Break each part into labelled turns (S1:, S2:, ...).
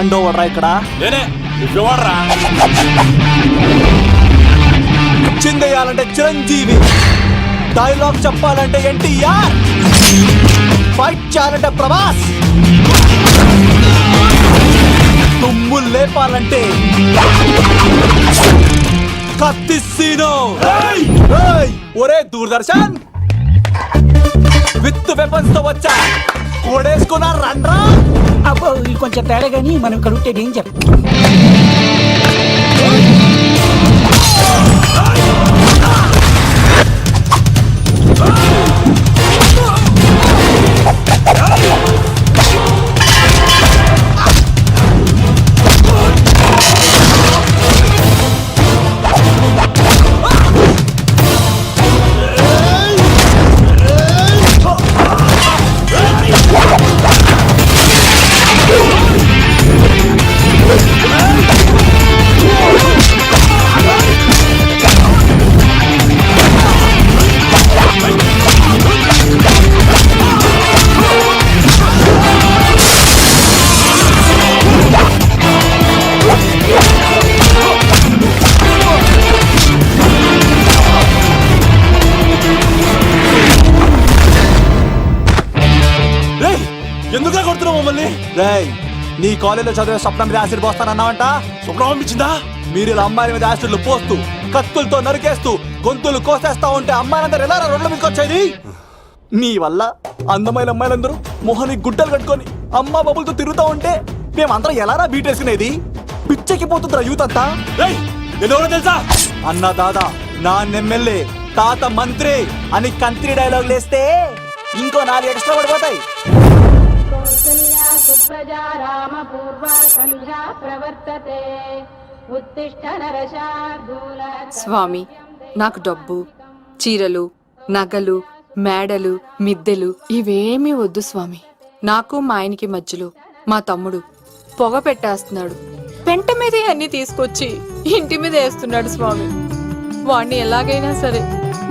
S1: రెండో వాడరా ఇక్కడ
S2: నేనే ఎవడ్రా?
S1: చిందేయాలంటే చిరంజీవి, డైలాగ్ చెప్పాలంటే ఎన్టీఆర్, ఫైట్ చేయాలంటే ప్రభాస్, తుమ్ము లేపాలంటే కత్తిసీను. ఒరే దూరదర్శన్ విత్ వెపన్స్ తో వచ్చా, ఓడేసుకున్నా రండ్రా.
S3: అబ్బో ఇది కొంచెం తేడా కానీ మనం ఇక్కడ ఉంటే ఏం చెప్ప.
S2: ఎందుకులా కొడుతున్నావు మమ్మల్ని?
S1: రేయ్, నీ కాలేజీలో చదివే స్వప్నం మీద యాసిడ్ పోస్తానన్నావంట.
S2: స్వప్నం పంపించిందా?
S1: మీరు ఇలా అమ్మాయిల మీద యాసిడ్లు పోస్తూ కత్తులతో నరికేస్తూ గొంతులు కోసేస్తా ఉంటే అమ్మాయిలందరూ ఎలా రోడ్ల మీదకి వచ్చేది? నీ వల్ల అందమైన అమ్మాయిలందరూ మొహానికి గుడ్డలు కట్టుకొని అమ్మా బాబులతో తిరుగుతా ఉంటే మేమందరం ఎలారా బీటేసుకునేది? పిచ్చెక్కిపోతుందిరా యూత్ అంతా.
S2: ఎవరో తెలుసా?
S1: అన్న దాదా, నా ఎమ్మెల్యే, తాత మంత్రి అని కంత్రి డైలాగ్ లేస్తే ఇంకో 4 ఎక్స్ట్రా పడిపోతాయి.
S4: సుప్రజా రామ పూర్వ సంధ్యా ప్రవర్తతే ఉత్తిష్ట నరశార్దూల.
S5: స్వామి, నాకు డబ్బు, చీరలు, నగలు, మేడలు, మిద్దెలు ఇవేమీ వద్దు స్వామి. నాకు మా ఆయనకి మధ్యలో మా తమ్ముడు పొగ పెట్టేస్తున్నాడు. పెంట మీదే అన్ని తీసుకొచ్చి ఇంటి మీద వేస్తున్నాడు స్వామి. వాణ్ణి ఎలాగైనా సరే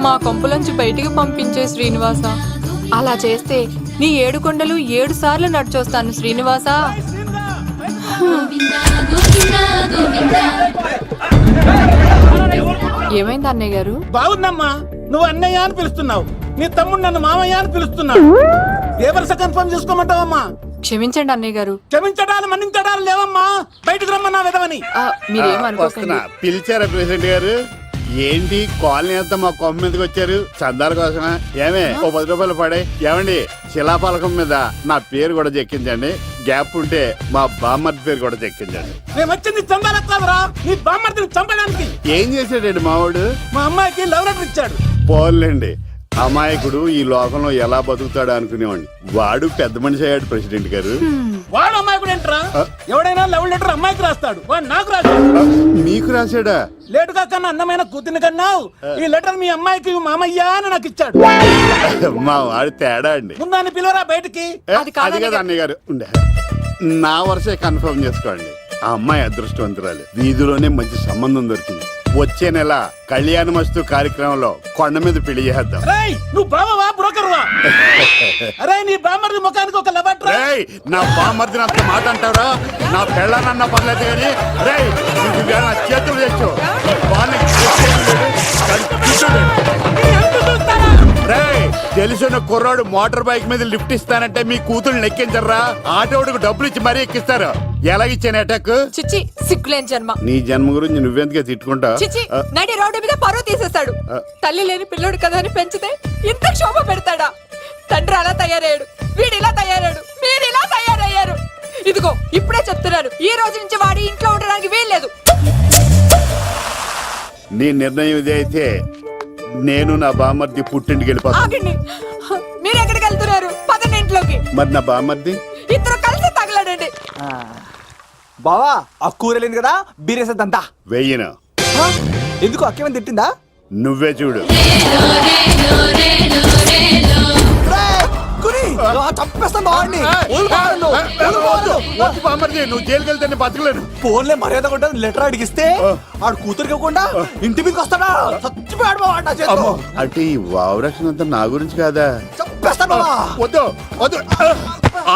S5: మా కొంపలోంచి బయటికి పంపించే శ్రీనివాస. అలా చేస్తే నీ 7 కొండలు 7 సార్లు నడిచొస్తాను శ్రీనివాస. ఏమైంది అన్నయ్య గారు?
S6: బాగుందమ్మా, నువ్వు అన్నయ్య అని పిలుస్తున్నావు, నీ తమ్ముడు నన్ను మామయ్య అని పిలుస్తున్నావు. ఏ వరుస కన్ఫర్మ్ చేసుకోమంటావమ్మా?
S5: క్షమించండి అన్నయ్య గారు.
S6: క్షమించడాలు మన్నించడాలు లేవమ్మా, బయటకు రమ్మన్నా విధవని.
S5: మీరేమనుకోకండి.
S7: పిలిచారా ప్రెసిడెంట్ గారు? ఏంటి కాలనీ అంతా మా కొమ్మ మీదకి వచ్చారు? చందాల కోసమా? ఏమే ఓ 10 రూపాయలు పడే. ఏమండి, శిలాపలకం మీద నా పేరు కూడా చెక్కించండి. గ్యాప్ ఉంటే మా బామ్మర్ది పేరు కూడా చెక్కించండి.
S6: మేము వచ్చింది చందాలకు కాదురా, నీ బామ్మర్దిని చంపడానికి.
S7: ఏం చేశాడండి మావాడు?
S6: మా అమ్మాయికి లవ్ లెటర్ ఇచ్చాడు.
S7: పోన్లేండి, అమాయకుడు ఈ లోకంలో ఎలా బతుకుతాడు అనుకునేవాడిని. వాడు పెద్ద మనిషి అయ్యాడు ప్రెసిడెంట్ గారు.
S6: వాడు అమ్మాయికుడు ఏంట్రా? ఎవడైనా లవ్ లెటర్ అమ్మాయికి రాస్తాడు, వాడు నాకు రాశాడు.
S7: మీకు రాశాడా?
S6: లేటుగా కన్నా అందమైన కూతుని కన్నావు. ఈ లెటర్ మీ అమ్మాయికి మామయ్య అని నాకు ఇచ్చాడు.
S7: మా వాడు తేడా అండి.
S6: ముందాన్ని పిలవరా బయటికి.
S7: అది కదా అన్నయ్య గారు. నా వరుసే కన్ఫర్మ్ చేసుకోండి. ఆ అమ్మాయి అదృష్టవంతురాలు, వీధిలోనే మంచి సంబంధం దొరికింది. వచ్చే నెల కళ్యాణమస్తు కార్యక్రమంలో కొండ మీద పెళ్లి చేద్దాం.
S6: నువ్వు బావవా బ్రోకర్వా? అరే నీ బామ్మర్ది ముఖానికి ఒక లెటర్.
S7: నా బామ్మర్దిని అంత మాట అంటారా? నా పెళ్ళనన్న పర్లేదు కానీ రేయ్ నా చేతులు తెచ్చు. తెలిసిన కుర్రాడు మోటార్ బైక్ మీద లిఫ్ట్ ఇస్తానంటే మీ కూతురు ఎక్కించరా? ఆటోడికి డబ్బులు ఇచ్చి మరీ ఎక్కిస్తారు. ఎలాగిచ్చాను అటాక్?
S5: చిచ్చి, సిగ్గులేని జన్మ.
S7: నీ జన్మ గురించి నువ్వెందుకే తిట్టుకుంటా?
S5: చిచ్చి, నడి రోడ్డు మీద పరువు తీసేస్తాడు. తల్లి లేని పిల్లోడు కదా అని పెంచితే ఇంత క్షోభ పెడతాడా? తండ్రి అలా తయారయ్యాడు, వీడు ఇలా తయారయ్యాడు, మీరు ఇలా తయారయ్యారు. ఇదిగో ఇప్పుడే చెప్తున్నాను, ఈ రోజు నుంచి వాడి ఇంట్లో ఉండడానికి వీల్లేదు.
S7: నీ నిర్ణయం ఇదే అయితే నేను నా బామ్మర్ది పుట్టింటికి వెళ్ళిపోతాను.
S5: ఆగండి, మీరు ఎక్కడికి వెళ్తున్నారు? పదండి ఇంట్లోకి.
S7: మరి నా బామ్మర్ది?
S5: ఇద్దరు కలిసి తగలడండి.
S1: బావా, ఆ కూరలేదు కదా, బీరేసేద్దంతా.
S7: వెయ్యను.
S1: ఎందుకు అక్కేమని తిట్టిందా?
S7: నువ్వే చూడు. నువ్వు జైలుకి వెళ్తే బతకలేను.
S1: ఫోన్లే మర్యాద కొంటే లెటర్ అడిగిస్తే ఆడు కూతురికి ఇవ్వకుండా ఇంటి మీదకి వస్తాడా? చచ్చిపోయాడు.
S7: అంటే ఈ వావరక్షణ అంతా నా గురించి కాదా?
S1: చంపేస్తాను.
S7: వద్దు వద్దు,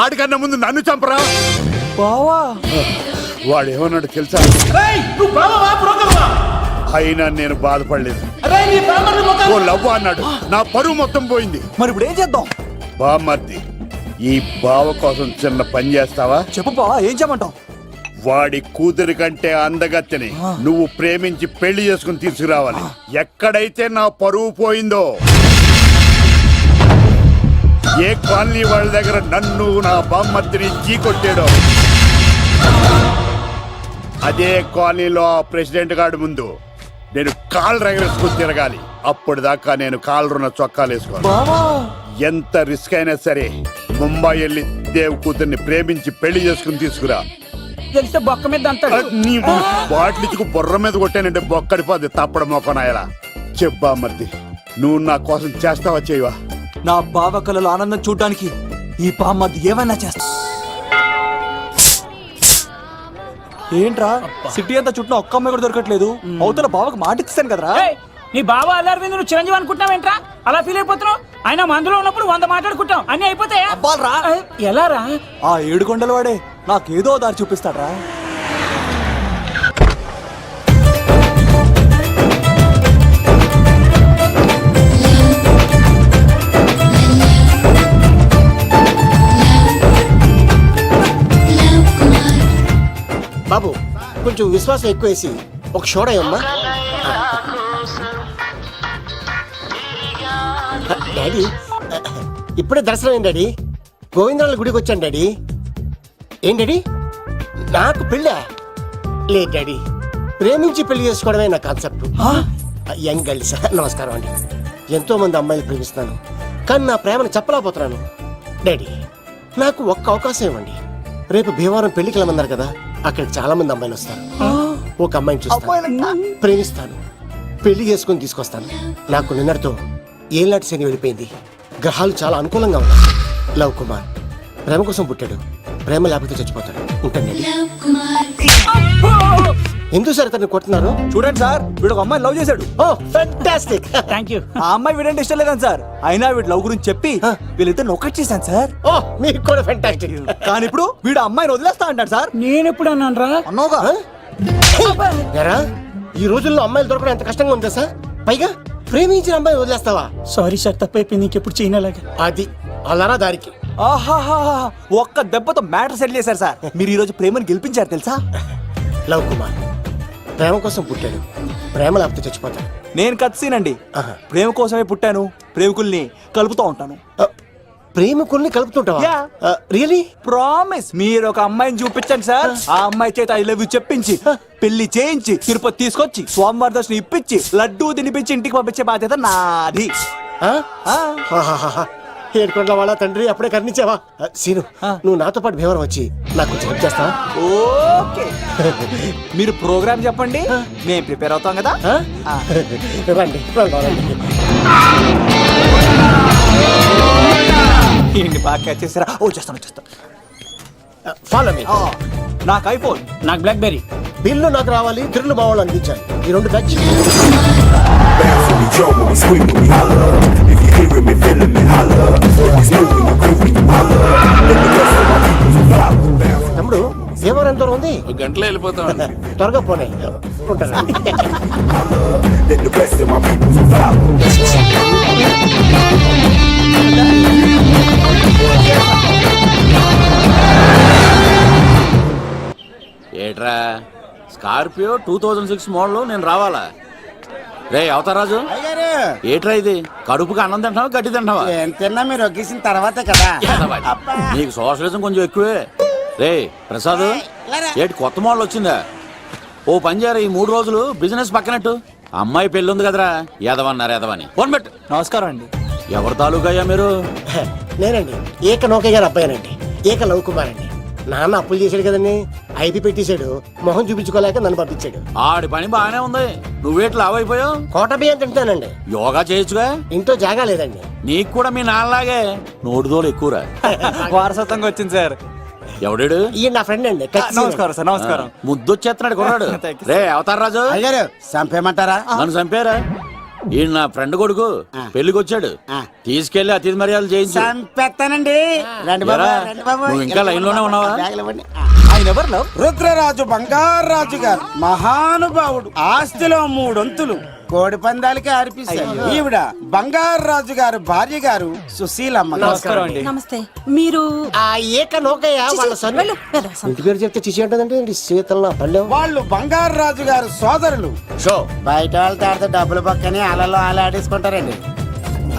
S7: ఆడికన్నా ముందు నన్ను చంపరా.
S1: బావా
S7: వాడు ఏమన్నాడు తెలుసా?
S6: రేయ్, నువ్వు బావవా బ్రోకర్వా?
S7: అయినా నేను బాధపడలేదు.
S6: రేయ్, నీ బామ్మర్ది ముఖం.
S7: ఓ లవ్వ అన్నాడు, నా పరువు మొత్తం పోయింది.
S1: మరి ఇప్పుడు ఏం చేద్దాం?
S7: బామ్మర్ది, ఈ బావ కోసం చిన్న పని చేస్తావా?
S1: చెప్పు బావా, ఏం చేయమంటావు?
S7: వాడి కూతురి కంటే అందగత్తెని నువ్వు ప్రేమించి పెళ్లి చేసుకుని తీసుకురావాలి. ఎక్కడైతే నా పరువు పోయిందో, ఏ కాలనీ వాళ్ళ దగ్గర నన్ను నా బామ్మర్దిని చీకొట్టాడో, అదే కాలనీలో ఆ ప్రెసిడెంట్ గారి ముందు నేను కాళ్ళు రగరేసుకుని తిరగాలి. అప్పుడు దాకా నేను కాళ్ళున్న చొక్కాలు వేసుకోవాలి.
S1: బావా
S7: ఎంత రిస్క్ అయినా సరే ముంబై వెళ్ళి దేవ్ కూతుర్ని ప్రేమించి పెళ్లి చేసుకుని తీసుకురా.
S3: తెలిస్తే బొక్క మీద అంటాడు.
S7: నీ బాటిలిచ్చుకు బుర్ర మీద కొట్టానంటే బొక్కడిపోద్ది తప్పడం మొక్కనాయలా. చెప్పా మర్ది, నువ్వు నా కోసం చేస్తావా చేయవా?
S1: నా బావ కళలో ఆనందం చూడడానికి ఈ బామ్మది ఏమైనా చేస్తా. ఏంట్రా సిటీ అంతా చుట్టూ ఒక్క అమ్మాయి కూడా దొరకట్లేదు. అవతల బావకు మాట ఇస్తాను కదరా.
S3: ఏయ్, నీ బావ అల్లరి నువ్వు చిరంజీవి అనుకుంటున్నావేంట్రా? అలా ఫీల్ అయిపోతున్నావు. ఆయన మందులో ఉన్నప్పుడు 100 మాట్లాడుకుంటాం, అన్ని అయిపోతాయా?
S1: అబ్బాల్రా,
S3: ఎలా రా?
S1: ఆ 7 కొండల వాడే నాకేదో దారి చూపిస్తాడ్రా.
S8: బాబు, కొంచెం విశ్వాసం ఎక్కువేసి ఒక షోడయమ్మా. డాడీ, ఇప్పుడే దర్శనం అయింది డాడీ. గోవిందరాల గుడికి వచ్చాను డాడీ. ఏం డాడీ, నాకు పెళ్ళా? లేదు డాడీ, ప్రేమించి పెళ్లి చేసుకోవడమే నా కాన్సెప్ట్. యంగ్ గర్ల్స్, నమస్కారం అండి. ఎంతో మంది అమ్మాయిలు ప్రేమిస్తున్నాను, కానీ నా ప్రేమను చెప్పలేకపోతున్నాను. డాడీ, నాకు ఒక్క అవకాశం ఇవ్వండి. రేపు భీమవరం పెళ్లికి వెళ్ళమన్నారు కదా, అక్కడికి చాలా మంది అమ్మాయిలు వస్తారు. ఒక అమ్మాయిని చూస్తాను, ప్రేమిస్తాను, పెళ్లి చేసుకుని తీసుకొస్తాను. నాకు నిన్నటితో ఏళ్ళనాటి శని వెళ్ళిపోయింది. గ్రహాలు చాలా అనుకూలంగా ఉన్నాయి. లవ్ కుమార్ ప్రేమ కోసం పుట్టాడు, ప్రేమ లేకపోతే చచ్చిపోతాడు. ఉంటాను. ఎందుకు సార్ అతన్ని కొట్టున్నారు?
S1: చూడండి సార్, వీడు ఒక అమ్మాయి లవ్ చేశాడు.
S8: Oh fantastic.
S3: Thank you.
S1: ఆ అమ్మాయి వీడంటే ఇష్టం లేదని సార్, అయినా వీడు లవ్ గురించి చెప్పి వీళ్ళిద్దరు ఒకటి చేశాను సార్.
S8: ఓ మీకు కూడా ఫెంటాస్టిక్.
S1: కానీ ఇప్పుడు వీడు అమ్మాయిని వదిలేస్తా అంటాడు సార్.
S3: నేను ఎప్పుడు అన్నాను రా?
S1: అన్నోగా
S8: ఎరా, ఈ రోజుల్లో అమ్మాయిలు దొరకడం ఎంత కష్టంగా ఉందా సార్? పైగా ప్రేమించిన అమ్మాయి వదిలేస్తావా?
S3: సారీ సార్, తప్పైపోయింది. ఇంకెప్పుడు చేయనలాగా.
S8: అది అలారా దారికి.
S1: ఆహాహా, ఒక్క దెబ్బతో మ్యాటర్ సెటిల్ చేశారు సార్. మీరు ఈ రోజు ప్రేమను గెలిపించారు తెలుసా?
S8: లవ్ కుమార్ ప్రేమ కోసం పుట్టాడు, ప్రేమ లేకపోతే చచ్చిపోతాడు.
S1: నేను కత్సీనండి.
S8: ఆహా.
S1: ప్రేమ కోసమే పుట్టాను, ప్రేమికుల్ని కలుపుతూ ఉంటాను.
S8: ప్రేమికుల్ని కలుపుతుంటావా?
S1: Yeah.
S8: రియలీ?
S1: ప్రామిస్. మీరు ఒక అమ్మాయిని చూపించండి సార్, ఆ అమ్మాయి చేత ఐ లవ్ యూ చెప్పించి పెళ్లి చేయించి తిరుపతి తీసుకొచ్చి స్వామివారి దర్శనం ఇప్పించి లడ్డూ తినిపించి ఇంటికి పంపించే బాధ్యత నాది.
S8: ఏడుకొండల వాళ్ళ తండ్రి, అప్పుడే కర్ణించావా? సీను, నువ్వు నాతో పాటు భీవరం వచ్చి నాకు కొంచెం హెల్ప్ చేస్తావా?
S1: ఓకే, మీరు ప్రోగ్రామ్ చెప్పండి, మేము ప్రిపేర్ అవుతాం కదా.
S8: రండి రండి.
S1: ఏంటి బాగా క్యాచ్ చేసారా? చేస్తాను.
S8: Follow me.
S1: నాకు ఐఫోన్,
S3: నాకు బ్లాక్ బెర్రీ.
S8: బిల్లు నాకు రావాలి, తిరులు మా వాళ్ళు అందించాలి. ఈ రెండు బ్యాచ్. తమ్ముడు, భీమవరం ఎంత దూరం ఉంది?
S2: గంటలో వెళ్ళిపోతాం.
S8: త్వరగా పోనీ. ఉంటాను.
S2: ఏట్రా, స్కార్పియో 2006 మోడల్ నేను రావాలా? రే అవతారాజు, ఏట్రా ఇది? కడుపుకి అన్నం తింటావా గడ్డి తింటావా?
S8: తిన్నా మీరు ఒగ్గేసిన తర్వాతే కదా.
S2: నీకు సోషలిజం కొంచెం ఎక్కువే. రే ప్రసాద్, ఏటి కొత్త మోడల్ వచ్చిందా? ఓ పని చేయరా, ఈ 3 రోజులు బిజినెస్ పక్కనట్టు. అమ్మాయి పెళ్ళి ఉంది కదరా, ఎదవన్నారు ఎదవని. ఫోన్ పెట్టు.
S1: నమస్కారం అండి.
S2: ఎవరి తాలూకయ్యా మీరు?
S8: నేనండి, ఏక నౌకయ్య గారు అబ్బాయినండి. ఏక లవ్ కుమార్ అండి. నాన్న అప్పులు చేశాడు కదండి, ఐపీ పెట్టేశాడు. మొహం చూపించుకోలేక నన్ను పంపించాడు.
S2: ఆడి పని బాగానే ఉంది, నువ్వేట్లు లావైపోయావు.
S8: కోట బియ్యం తింటానండి.
S2: యోగా చేయొచ్చుగా.
S8: ఇంట్లో జాగా లేదండి.
S2: నీకు కూడా మీ నాన్నలాగే నోటిదోలు ఎక్కువరా.
S1: వారసత్వంగా వచ్చింది సార్.
S2: ఎవడాడు?
S8: ఈయన నా ఫ్రెండ్ అండి.
S1: నమస్కారం సార్. నమస్కారం.
S2: ముద్దొచ్చేస్తున్నాడు కొన్నాడు. రే అవతార్ రాజు,
S8: అయ్యారు చంపేయమంటారా?
S2: నన్ను చంపారా? ఈయన నా ఫ్రెండ్ కొడుకు పెళ్లికి వచ్చాడు తీసుకెళ్లి అతిథి మర్యాదలు చేయించు
S9: చంపేస్తానండి. రండి బాబు,
S2: ఎరా,
S9: రండి బాబు.
S2: నువ్వు ఇంకా లైన్ లోనే ఉన్నావా?
S9: బ్యాగులు ఇవ్వండి.
S1: ఆయన ఎవరు లవ్?
S9: రుద్రరాజు బంగారాజు గారు మహానుభావుడు. ఆస్తిలో 3 వంతులు కోడి పందాలకి అర్పిస్తారు. ఈవిడ బంగారాజు గారు భార్య గారు సుశీలమ్మ గారు.
S1: నమస్కారం అండి.
S10: నమస్తే. మీరు
S8: ఆ ఏక నౌకయ్య వాళ్ళ సన్
S10: వెళ్ళు, వెళ్ళు.
S8: ఇంటి పేరు చెప్తే చిచి ఉంటుందంటే శీతల పల్లెం
S9: వాళ్ళు బంగారాజు గారు సోదరులు.
S8: షో
S9: బయట వాళ్ళతో ఆడితే డబ్బులు పక్కనే అలలో ఆడేసుకుంటారండి.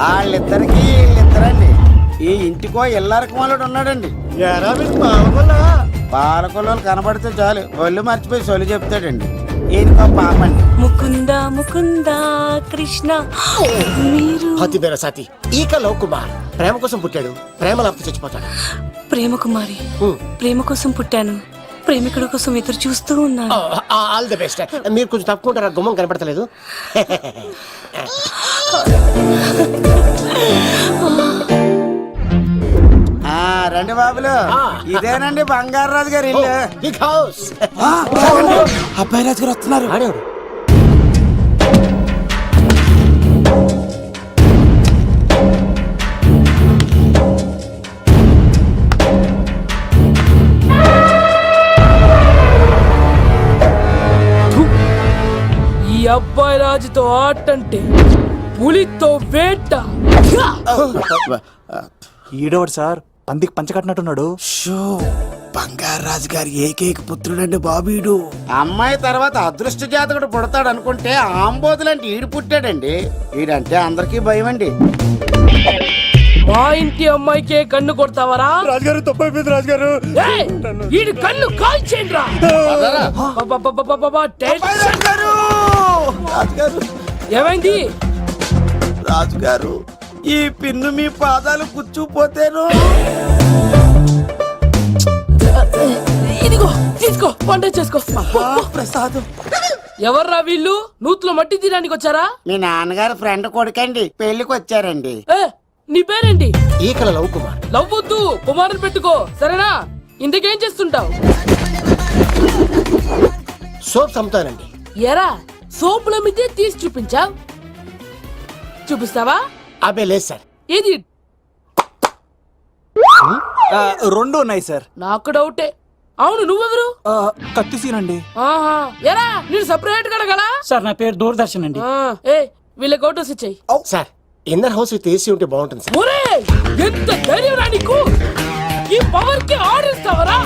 S9: వాళ్ళిద్దరికి వీళ్ళిద్దరండి. ఈ ఇంటికో ఇల్లరకం వాళ్ళు ఉన్నాడండి. పాలకొల్లు కనబడితే చాలు ఒళ్ళు మర్చిపోయి సొలి చెప్తాడండి. ఈయనకో పాపండి.
S10: ముకుంద ముకుంద కృష్ణ మీరు
S8: హతి బేర సాతి ఈక లవ్ కుమార్ ప్రేమ కోసం పుట్టాడు, ప్రేమ లేకపోతే చచ్చిపోతాడు.
S10: ప్రేమ కుమారి. ప్రేమ కోసం పుట్టాను, ప్రేమికుడు కోసం ఎదురు చూస్తూ ఉన్నాను.
S8: All the best. మీరు కొంచెం తప్పుకుంటారా, గుమ్మం కనపడతలేదు.
S9: రండి బాబులు, ఇదేనండి బంగారాజు గారి ఇల్లు.
S8: Big house.
S9: అబ్బాయి రాజు గారు వస్తున్నారు.
S8: ఆడేవాడు
S3: ఈ అబ్బాయి రాజుతో ఆటంటే పులితో వేట.
S1: ఈడోడు సార్ పందికి పంచకట్టినట్టున్నాడు.
S9: బంగారాజు గారి ఏకైక పుత్రుడండి బాబీడు. అమ్మాయి తర్వాత అదృష్ట జాతకుడు పుడతాడు అనుకుంటే ఆంబోతులంటే ఈడు పుట్టాడండి. ఈడంటే అందరికీ భయం అండి.
S3: మా ఇంటి అమ్మాయికే కన్ను కొడతావరా?
S7: రాజుగారు తప్పైపోయింది రాజుగారు.
S3: ఈడు కన్ను కాల్చేయండి రా. ఏమైంది?
S9: రాజుగారు, ఈ పిన్ను మీ పాదాలు కూర్చుపోతేను.
S3: ఇదిగో తీసుకో, వంట చేసుకో.
S9: ప్రసాదం.
S3: ఎవర్రా వీళ్ళు? నూతులో మట్టి తీయడానికి వచ్చారా?
S9: మీ నాన్నగారు ఫ్రెండ్ కొడుకండి, పెళ్లికి వచ్చారండి.
S3: నీ పేరేంటి?
S8: ఈకల లవ్ కుమార్.
S3: లవ్వొద్దు, కుమారుని పెట్టుకో, సరేనా? ఇంతకేం చేస్తుంటావు?
S8: సోప్స్ అమ్ముతానండి.
S3: ఎరా సోపుల మీదే తీసి చూపించావు, చూపిస్తావా?
S8: అబ్బే లేదు సార్.
S3: ఏది?
S1: రెండు ఉన్నాయి సార్.
S3: నాకు డౌటే. అవును, నువ్వెవరు?
S1: కత్తిసీనండి.
S3: ఆహా, ఎరా నేను సపరేట్ కడగలా?
S6: సార్ నా పేరు దూరదర్శన్ అండి.
S3: ఏ వీళ్ళకి ఓటోస్ ఇచ్చాయి.
S8: Sir inner house with AC ఉంటే బాగుంటుంది సార్.
S3: ఒరే ఎంత ధైర్యం రా నీకు! ఈ పవర్ కి ఆర్డర్ ఇస్తావరా?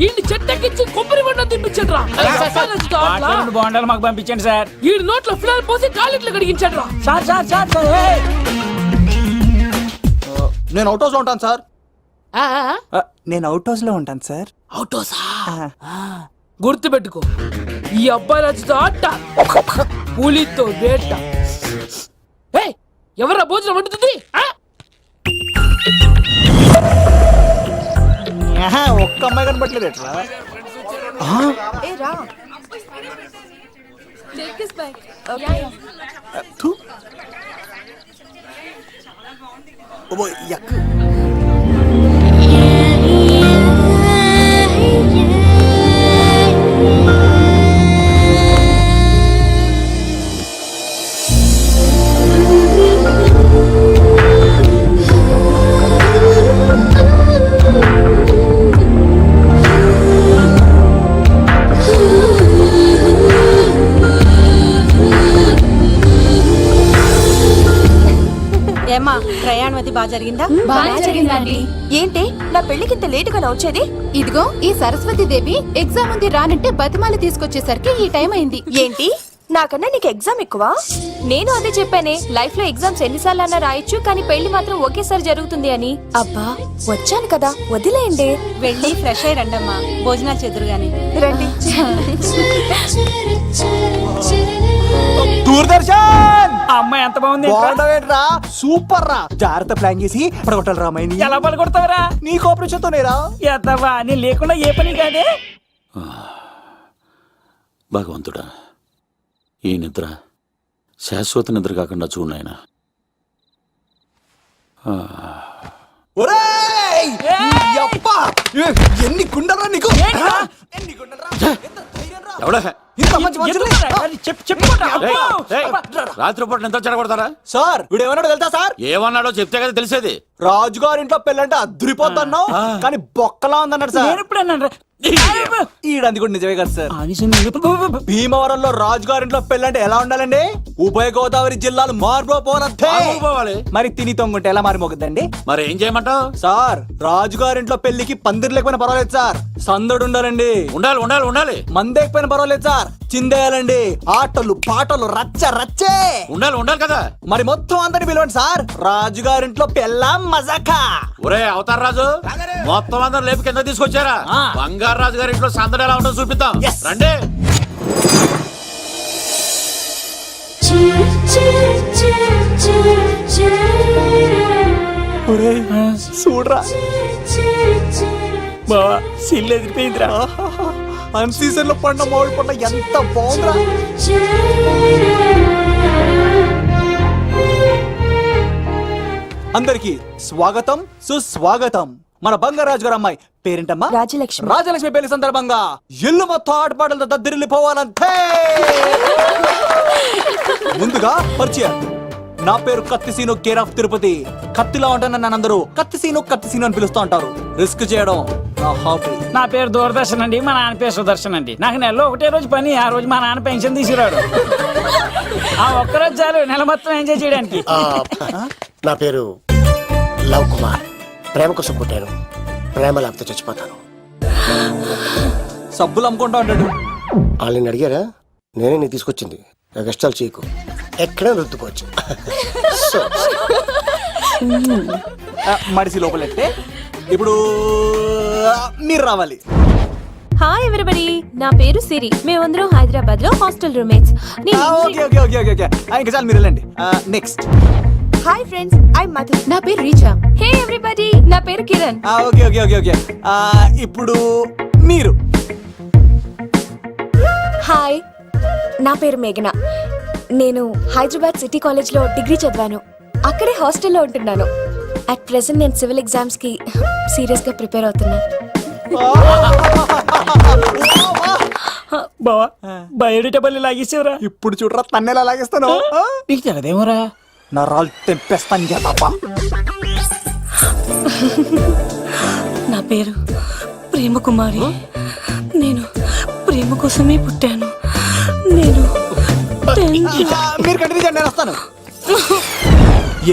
S3: ఈ చెట్టెక్కించి కొబ్బరి బండ తినిపించండి రా.
S6: బాండాలు మాకు పంపించండి సార్.
S3: ఈ నోట్లో ఫినాల్ పోసి టాయిలెట్లు కడిగించండి రా.
S6: సార్ సార్ సార్ సార్
S1: నేను అవుట్ హౌస్ లో ఉంటాను సార్.
S3: ఆ, ఆ,
S1: నేను అవుట్ హౌస్ లో ఉంటాను సార్.
S3: అవుటోసా? గుర్తు పెట్టుకో, ఈ అబ్బాయి రాజుతో ఆట, పులితో వేట. ఎవరా భోజనం వండుతుంది?
S1: ఒక్క అమ్మాయి కనపట్లేదు ఎట్లా?
S10: ఏమ్మా, ప్రయాణం అది బాగా జరిగిందా?
S4: బాగా జరిగిందండి.
S10: ఏంటి నా పెళ్లికి ఇంత లేటుగా వచ్చేది?
S4: ఇదిగో ఈ సరస్వతి దేవి ఎగ్జామ్ ఉంది రానంటే బతిమాల తీసుకొచ్చేసరికి ఈ టైం అయింది.
S10: ఏంటి, నాకన్నా నీకు ఎగ్జామ్ ఎక్కువ? నేను అదే చెప్పానే, లైఫ్ లో ఎగ్జామ్స్ ఎన్నిసార్లు అన్నా రాయొచ్చు, కానీ పెళ్లి మాత్రం ఒకేసారి జరుగుతుంది అని. అబ్బా వచ్చాను కదా, వదిలేయండి. వెళ్ళి ఫ్రెష్ అయ్యి రండమ్మా, భోజనాలు చెదురు గాని రండి.
S1: దూరదర్శన్
S6: అమ్మాయి ఎంత బాగుంది.
S1: బాగుండవేట్రా? సూపర్ రా. జాగ్రత్త ప్లాన్ చేసి పడగొట్టాలి రామాయణి.
S6: ఎలా పలుకొడతావరా?
S1: నీ కోఆపరేషన్ తోనేరా.
S6: ఎత్తవా, నేను లేకుండా ఏ పని కాదే.
S2: భగవంతుడా, ఈ నిద్ర శాశ్వత నిద్ర కాకుండా చూడాయన.
S1: ఒరేయ్! యప్పా! ఎన్ని గుండెలరా నీకు? ఎన్ని గుండెలరా? ఎంత ధైర్యం రా?
S2: ఎవడా
S1: ఇంత మంచి మనుషుల్ని.
S2: రేయ్, రాత్రిపూట ఎంత చెడగొడతారా?
S1: సార్ వీడు ఏమన్నాడు తెలుసా సార్?
S2: ఏమన్నాడో చెప్తే కదా తెలిసేది.
S1: రాజుగారింట్లో పెళ్ళంటే అద్దరిపోతున్నావు కానీ బొక్కలా ఉందన్నాడు సార్. ఈడంది కూడా నిజమే కదా సార్. భీమవరంలో రాజుగారింట్లో పెళ్ళంటే ఎలా ఉండాలండి? ఉభయ గోదావరి జిల్లాలు మార్మోపోనట్టే.
S2: పోవాలి.
S1: మరి తిని తొంగుంటే ఎలా మారిమోగుద్దండి?
S2: మరి ఏం చేయమంటావు?
S1: సార్ రాజుగారింట్లో పెళ్లికి పందిరి లేకపోయినా పర్వాలేదు సార్, సందడు ఉండాలండి.
S2: ఉండాలి ఉండాలి ఉండాలి
S1: మందేకపోయినా పర్వాలేదు సార్, చిందేయాలండి. ఆటలు పాటలు రచ్చ రచ్చే
S2: ఉండాలి ఉండాలి కదా.
S1: మరి మొత్తం అందరిని పిలవండి సార్, రాజుగారింట్లో పెళ్ళాం మజాకా.
S2: ఒరే అవతార్ రాజు, మొత్తం అందరు లేపు కింద తీసుకొచ్చారా? బంగారు రాజు గారి ఇంట్లో సందడి ఎలా ఉంటుందో చూపిద్దాం.
S1: Yes.
S2: రండి.
S1: చూడరా
S6: బావా సిల్లు ఎదిరిపోయిందిరా.
S1: అన్ సీజన్ లో పండ మామిడి పండ ఎంత బాగుందిరా. అందరికి స్వాగతం సుస్వాగతం. మన బంగారాజు గారు అమ్మాయి పేరేంటమ్మా?
S10: రాజలక్ష్మి.
S1: రాజలక్ష్మి పెళ్లి సందర్భంగా ఇల్లు మొత్తం ఆటపాటలతో దద్దరిల్లిపోవాలంతే. ముందుగా పరిచయం. నా పేరు కత్తిసీను, కేర్ ఆఫ్ తిరుపతి. కత్తిలా ఉంటాను నన్ను అందరూ కత్తిసీను అని పిలుస్తూ ఉంటారు. రిస్క్ చేయడం నా హాబీ.
S6: నా పేరు దూరదర్శన్ అండి, మా నాన్న పేరు సుదర్శన్ అండి. నాకు నెలలో ఒకటే రోజు పని, ఆ రోజు మా నాన్న పెన్షన్ తీసుకురాడు. ఆ ఒక్కరోజు చాలు నెల మొత్తం ఎంజాయ్ చేయడానికి.
S8: నా పేరు లవ్ కుమార్. ప్రేమ కోసం పుట్టాను, ప్రేమ లేకపోతే చచ్చిపోతాను.
S1: సబ్బులు అమ్ముకుంటా ఉంటాడు.
S8: వాళ్ళని అడిగారా? నేనే నీకు తీసుకొచ్చింది. కష్టాలు చేయకు, ఎక్కడ రుద్దుకోవచ్చు.
S1: మడిసి లోపలెట్టే. ఇప్పుడు మీరు రావాలి.
S10: హాయ్ ఎవరిబడి, నా పేరు సిరి. మేమందరం హైదరాబాద్ లో hostel roommates.
S1: Okay okay okay okay okay. ఇంకా చాలు మీరు వెళ్ళండి. Next.
S10: Hi friends, I Madhu.
S4: నా పేరు రీచా.
S10: హే ఎవ్రీబడి, నా పేరు Kiran.
S1: Okay okay okay okay. ఇప్పుడు మీరు.
S10: హాయ్, నా పేరు మేఘన. నేను హైదరాబాద్ సిటీ కాలేజ్ లో డిగ్రీ చదివాను. అక్కడే హాస్టల్లో ఉంటున్నాను. అట్ ప్రెసెంట్ నేను సివిల్ ఎగ్జామ్స్ కి సీరియస్ గా ప్రిపేర్ అవుతున్నా.
S6: బావా బయోడేటా పల్లి లాగేసేవరా?
S1: ఇప్పుడు చూడరా తన్నెలా లాగేస్తాను.
S6: నీకు తెలదేమోరా?
S1: నా రాళ్ళు తెంపేస్తాను చేతప్ప.
S11: నా పేరు ప్రేమ కుమారి. నేను ప్రేమ కోసమే పుట్టాను. నేను
S1: మీరు కంటిన్యూ చేయండి, నేను వస్తాను.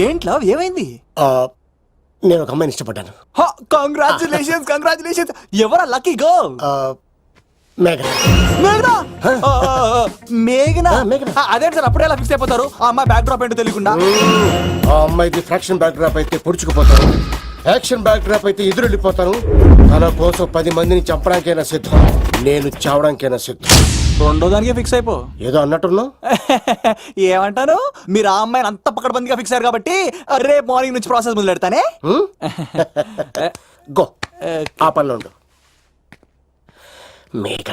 S1: ఏంట్లో ఏమైంది?
S8: నేను ఒక అమ్మాయిని ఇష్టపడ్డాను.
S1: Congratulations congratulations. ఎవరా లక్కీ గర్ల్?
S8: మేఘన.
S1: మేఘనా? మేఘనా?
S8: మేఘనా.
S1: అదే సార్, అప్పుడే ఎలా ఫిక్స్ అయిపోతారు? ఆ అమ్మాయి బ్యాక్ డ్రాప్ ఏంటో తెలియకుండా.
S8: ఆ అమ్మాయిది ఫ్రాక్షన్ బ్యాక్ డ్రాప్ అయితే పొడుచుకుపోతాను, యాక్షన్ బ్యాక్ డ్రాప్ అయితే ఎదురెళ్ళిపోతాను. తన కోసం 10 మందిని చంపడానికైనా సిద్ధం, నేను చావడానికైనా సిద్ధం.
S1: రెండో దానికి ఫిక్స్ అయిపో.
S8: ఏదో అన్నట్టున్నావు.
S1: ఏమంటాను? మీరు ఆ అమ్మాయిని అంత పకడ్బందీగా ఫిక్స్ అయ్యారు కాబట్టి రేపు మార్నింగ్ నుంచి ప్రాసెస్ మొదలు పెడతానే.
S8: గో, ఆ పనిలో ఉండు. మేఘన.